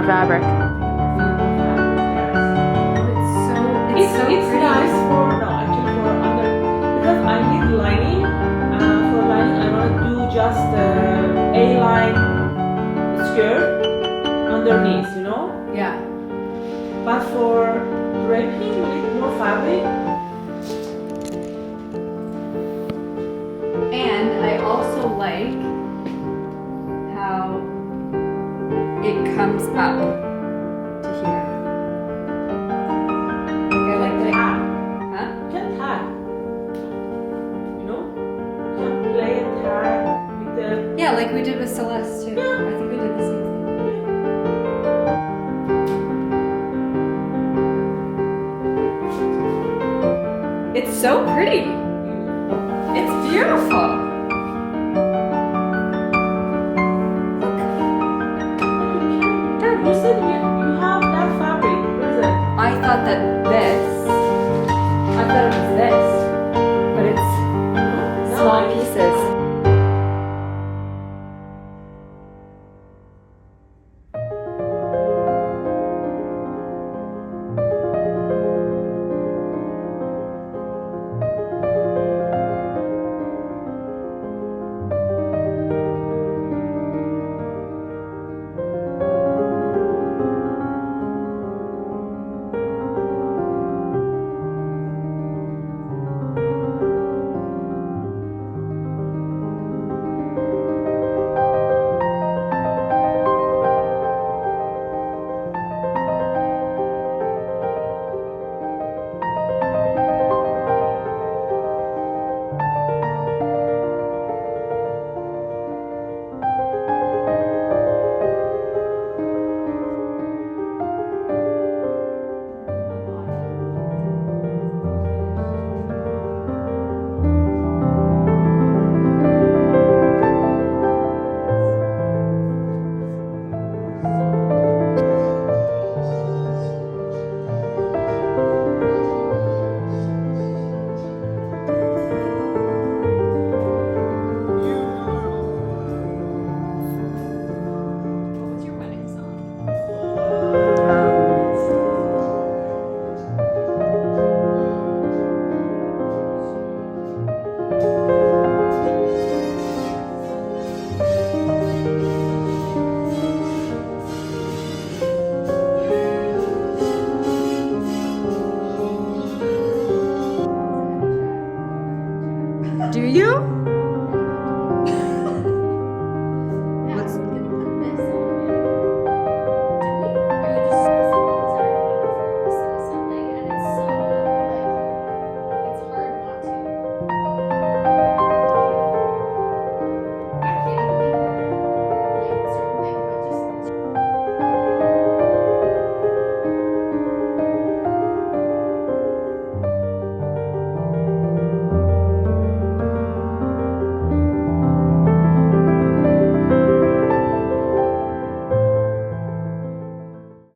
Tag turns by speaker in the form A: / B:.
A: more fabric.
B: It's nice for no actually for under because I need lining. For lining I want to do just A-line skirt underneath, you know.
C: Yeah.
B: But for draping, we need more fabric.
C: And I also like how it comes up to here. Like I like that. Huh?
B: You can tag. You know? You can play and tag with the.
C: Yeah, like we did with Celeste too.
B: Yeah.
C: I think we did the same thing. It's so pretty.